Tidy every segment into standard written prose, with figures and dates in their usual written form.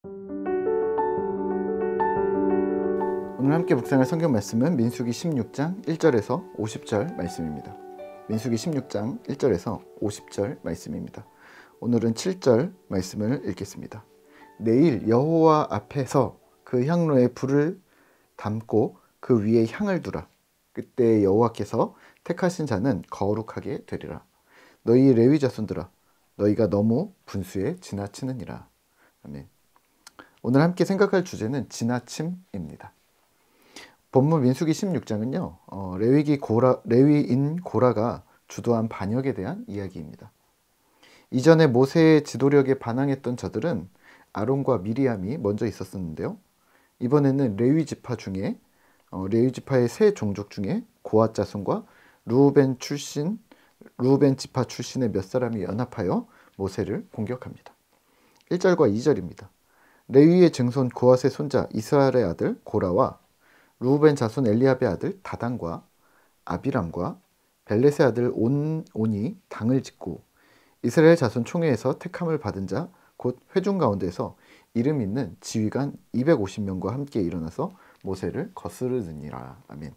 오늘 함께 묵상할 성경 말씀은 민수기 16장 1절에서 50절 말씀입니다. 민수기 16장 1절에서 50절 말씀입니다. 오늘은 7절 말씀을 읽겠습니다. 내일 여호와 앞에서 그 향로에 불을 담고 그 위에 향을 두라. 그때 여호와께서 택하신 자는 거룩하게 되리라. 너희 레위 자손들아, 너희가 너무 분수에 지나치느니라. 아멘. 오늘 함께 생각할 주제는 지나침입니다. 본문 민수기 16장은요, 레위인 고라가 주도한 반역에 대한 이야기입니다. 이전에 모세의 지도력에 반항했던 자들은 아론과 미리암이 먼저 있었는데요. 이번에는 레위 지파의 세 종족 중에 고앗 자손과 르우벤 지파 출신의 몇 사람이 연합하여 모세를 공격합니다. 1절과 2절입니다. 레위의 증손 고앗의 손자 이스라엘의 아들 고라와 르우벤 자손 엘리압의 아들 다단과 아비람과 벨렛의 아들 온이 당을 짓고 이스라엘 자손 총회에서 택함을 받은 자 곧 회중 가운데서 이름 있는 지휘관 250명과 함께 일어나서 모세를 거스르느니라. 아멘.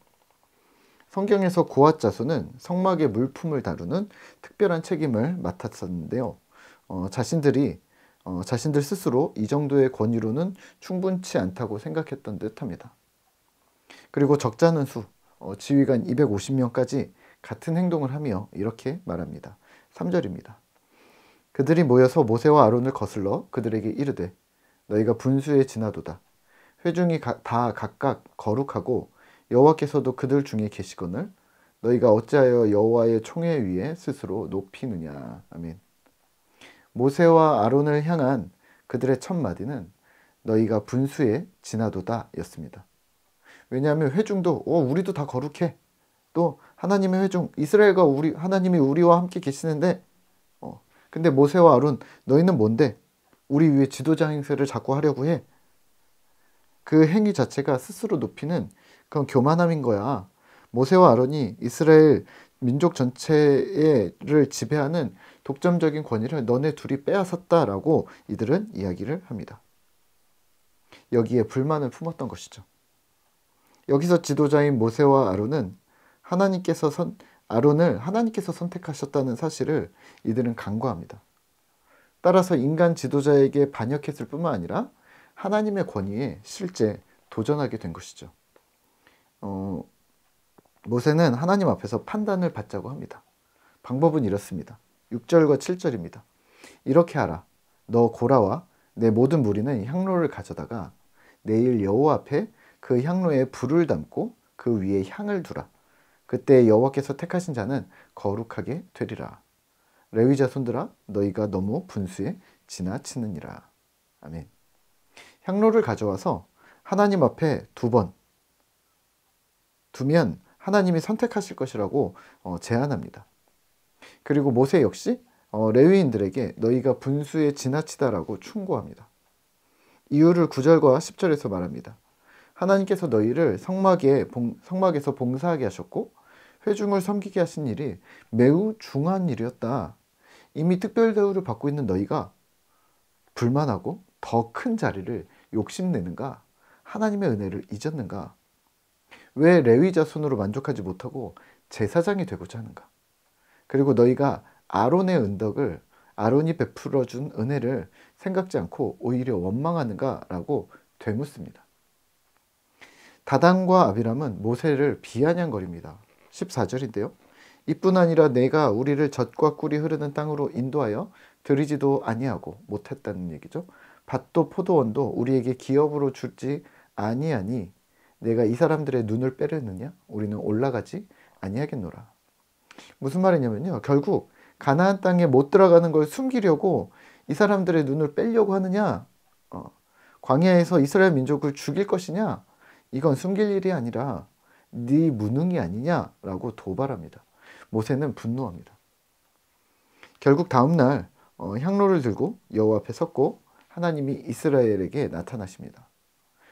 성경에서 고앗 자손은 성막의 물품을 다루는 특별한 책임을 맡았었는데요. 자신들 스스로 이 정도의 권위로는 충분치 않다고 생각했던 듯합니다. 그리고 적잖은 지휘관 250명까지 같은 행동을 하며 이렇게 말합니다. 3절입니다. 그들이 모여서 모세와 아론을 거슬러 그들에게 이르되 너희가 분수에 지나도다. 회중이 다 각각 거룩하고 여호와께서도 그들 중에 계시거늘 너희가 어찌하여 여호와의 총회 위에 스스로 높이느냐. 아멘. 모세와 아론을 향한 그들의 첫 마디는 너희가 분수에 지나도다 였습니다. 왜냐하면 회중도 우리도 다 거룩해. 또 하나님의 회중 이스라엘과 하나님이 우리와 함께 계시는데 근데 모세와 아론 너희는 뭔데 우리 위에 지도자 행세를 자꾸 하려고 해. 그 행위 자체가 스스로 높이는 그런 교만함인 거야. 모세와 아론이 이스라엘 민족 전체를 지배하는 독점적인 권위를 너네 둘이 빼앗았다라고 이들은 이야기를 합니다. 여기에 불만을 품었던 것이죠. 여기서 지도자인 모세와 아론은 아론을 하나님께서 선택하셨다는 사실을 이들은 간과합니다. 따라서 인간 지도자에게 반역했을 뿐만 아니라 하나님의 권위에 실제 도전하게 된 것이죠. 모세는 하나님 앞에서 판단을 받자고 합니다. 방법은 이렇습니다. 6절과 7절입니다. 이렇게 하라. 너 고라와 내 모든 무리는 향로를 가져다가 내일 여호와 앞에 그 향로에 불을 담고 그 위에 향을 두라. 그때 여호와께서 택하신 자는 거룩하게 되리라. 레위 자손들아 너희가 너무 분수에 지나치느니라. 아멘. 향로를 가져와서 하나님 앞에 2번 두면 하나님이 선택하실 것이라고 제안합니다. 그리고 모세 역시 레위인들에게 너희가 분수에 지나치다라고 충고합니다. 이유를 9절과 10절에서 말합니다. 하나님께서 너희를 성막에서 봉사하게 하셨고 회중을 섬기게 하신 일이 매우 중요한 일이었다. 이미 특별 대우를 받고 있는 너희가 불만하고 더 큰 자리를 욕심내는가? 하나님의 은혜를 잊었는가? 왜 레위 자손으로 만족하지 못하고 제사장이 되고자 하는가? 그리고 너희가 아론이 베풀어준 은혜를 생각지 않고 오히려 원망하는가라고 되묻습니다. 다단과 아비람은 모세를 비아냥거립니다. 14절인데요. 이뿐 아니라 내가 우리를 젖과 꿀이 흐르는 땅으로 인도하여 들이지도 아니하고 못했다는 얘기죠. 밭도 포도원도 우리에게 기업으로 주지 아니하니 내가 이 사람들의 눈을 빼려느냐? 우리는 올라가지 아니하겠노라. 무슨 말이냐면요. 결국 가나안 땅에 못 들어가는 걸 숨기려고 이 사람들의 눈을 빼려고 하느냐? 광야에서 이스라엘 민족을 죽일 것이냐? 이건 숨길 일이 아니라 네 무능이 아니냐라고 도발합니다. 모세는 분노합니다. 결국 다음날 향로를 들고 여호와 앞에 섰고 하나님이 이스라엘에게 나타나십니다.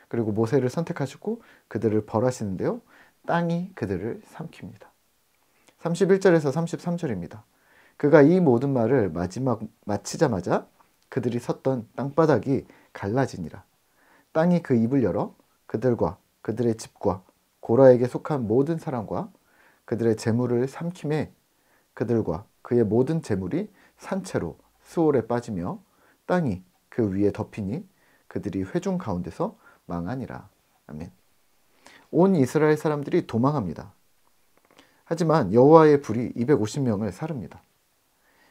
그리고 모세를 선택하시고 그들을 벌하시는데요. 땅이 그들을 삼킵니다. 31절에서 33절입니다. 그가 이 모든 말을 마치자마자 그들이 섰던 땅바닥이 갈라지니라. 땅이 그 입을 열어 그들과 그들의 집과 고라에게 속한 모든 사람과 그들의 재물을 삼키매 그들과 그의 모든 재물이 산채로 수올에 빠지며 땅이 그 위에 덮이니 그들이 회중 가운데서 망하니라. 아멘. 온 이스라엘 사람들이 도망합니다. 하지만 여호와의 불이 250명을 사릅니다.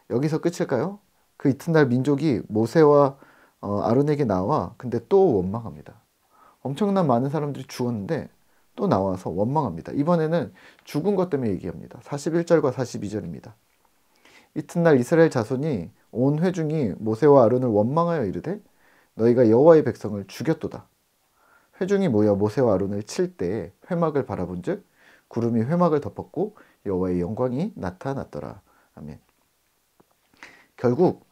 여기서 끝일까요? 그 이튿날 민족이 모세와 아론에게 나와 근데 또 원망합니다. 엄청난 많은 사람들이 죽었는데 또 나와서 원망합니다. 이번에는 죽은 것 때문에 얘기합니다. 41절과 42절입니다. 이튿날 이스라엘 자손이 온 회중이 모세와 아론을 원망하여 이르되 너희가 여호와의 백성을 죽였도다. 회중이 모여 모세와 아론을 칠 때에 회막을 바라본즉 구름이 회막을 덮었고 여호와의 영광이 나타났더라. 아멘. 결국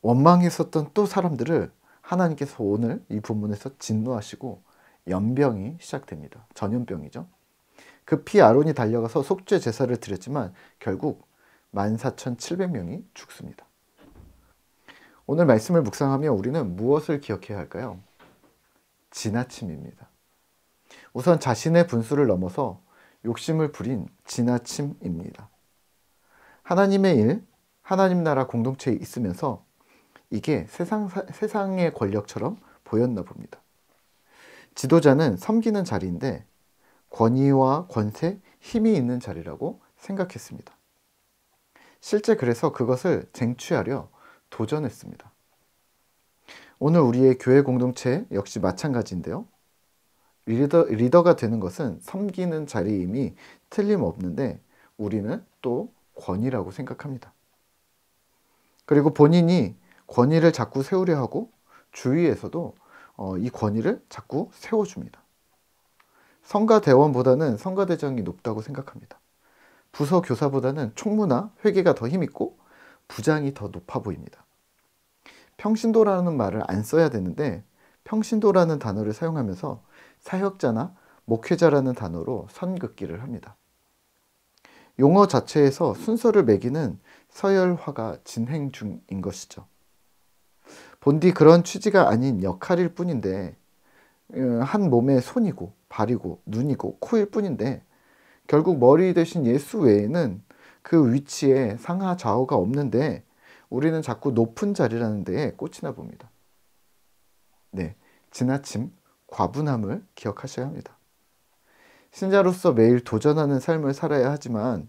원망했었던 또 사람들을 하나님께서 오늘 이 본문에서 진노하시고 연병이 시작됩니다. 전염병이죠. 급히 아론이 달려가서 속죄 제사를 드렸지만 결국 14,700명이 죽습니다. 오늘 말씀을 묵상하며 우리는 무엇을 기억해야 할까요? 지나침입니다. 우선 자신의 분수를 넘어서 욕심을 부린 지나침입니다. 하나님의 일, 하나님 나라 공동체에 있으면서 이게 세상의 권력처럼 보였나 봅니다. 지도자는 섬기는 자리인데 권위와 권세, 힘이 있는 자리라고 생각했습니다. 실제 그래서 그것을 쟁취하려 도전했습니다. 오늘 우리의 교회 공동체 역시 마찬가지인데요. 리더가 되는 것은 섬기는 자리임이 틀림없는데 우리는 또 권위라고 생각합니다. 그리고 본인이 권위를 자꾸 세우려 하고 주위에서도 이 권위를 자꾸 세워줍니다. 성가대원보다는 성가대장이 높다고 생각합니다. 부서 교사보다는 총무나 회계가 더 힘있고 부장이 더 높아 보입니다. 평신도라는 말을 안 써야 되는데 평신도라는 단어를 사용하면서 사역자나 목회자라는 단어로 선긋기를 합니다. 용어 자체에서 순서를 매기는 서열화가 진행 중인 것이죠. 본디 그런 취지가 아닌 역할일 뿐인데 한 몸의 손이고 발이고 눈이고 코일 뿐인데 결국 머리 대신 예수 외에는 그 위치에 상하 좌우가 없는데 우리는 자꾸 높은 자리라는 데에 꽂히나 봅니다. 네, 지나침, 과분함을 기억하셔야 합니다. 신자로서 매일 도전하는 삶을 살아야 하지만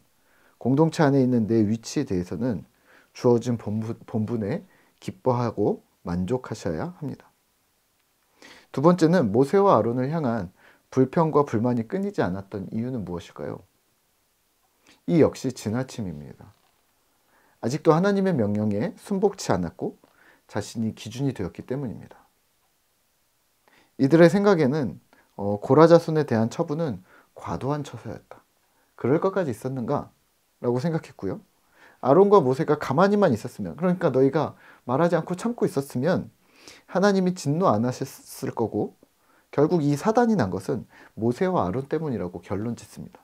공동체 안에 있는 내 위치에 대해서는 주어진 본분에 기뻐하고 만족하셔야 합니다. 두 번째는 모세와 아론을 향한 불평과 불만이 끊이지 않았던 이유는 무엇일까요? 이 역시 지나침입니다. 아직도 하나님의 명령에 순복치 않았고 자신이 기준이 되었기 때문입니다. 이들의 생각에는 고라 자손에 대한 처분은 과도한 처사였다. 그럴 것까지 있었는가? 라고 생각했고요. 아론과 모세가 가만히만 있었으면, 그러니까 너희가 말하지 않고 참고 있었으면 하나님이 진노 안 하셨을 거고 결국 이 사단이 난 것은 모세와 아론 때문이라고 결론 짓습니다.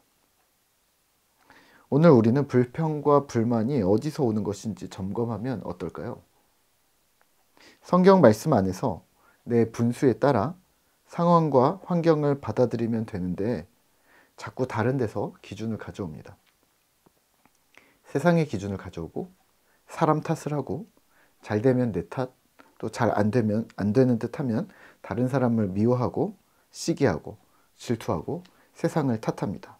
오늘 우리는 불평과 불만이 어디서 오는 것인지 점검하면 어떨까요? 성경 말씀 안에서 내 분수에 따라 상황과 환경을 받아들이면 되는데 자꾸 다른 데서 기준을 가져옵니다. 세상의 기준을 가져오고 사람 탓을 하고 잘 되면 내 탓, 또 잘 안 되면 안 되는 듯 하면 다른 사람을 미워하고 시기하고 질투하고 세상을 탓합니다.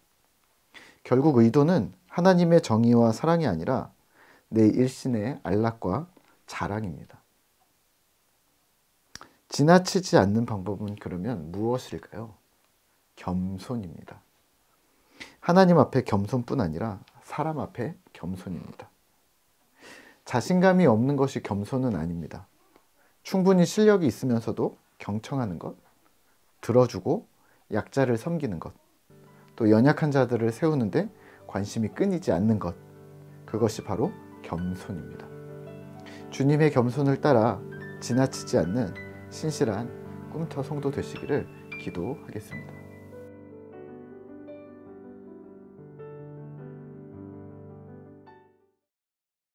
결국 의도는 하나님의 정의와 사랑이 아니라 내 일신의 안락과 자랑입니다. 지나치지 않는 방법은 그러면 무엇일까요? 겸손입니다. 하나님 앞에 겸손뿐 아니라 사람 앞에 겸손입니다. 자신감이 없는 것이 겸손은 아닙니다. 충분히 실력이 있으면서도 경청하는 것, 들어주고 약자를 섬기는 것, 또 연약한 자들을 세우는데 관심이 끊이지 않는 것, 그것이 바로 겸손입니다. 주님의 겸손을 따라 지나치지 않는 신실한 꿈터 성도 되시기를 기도하겠습니다.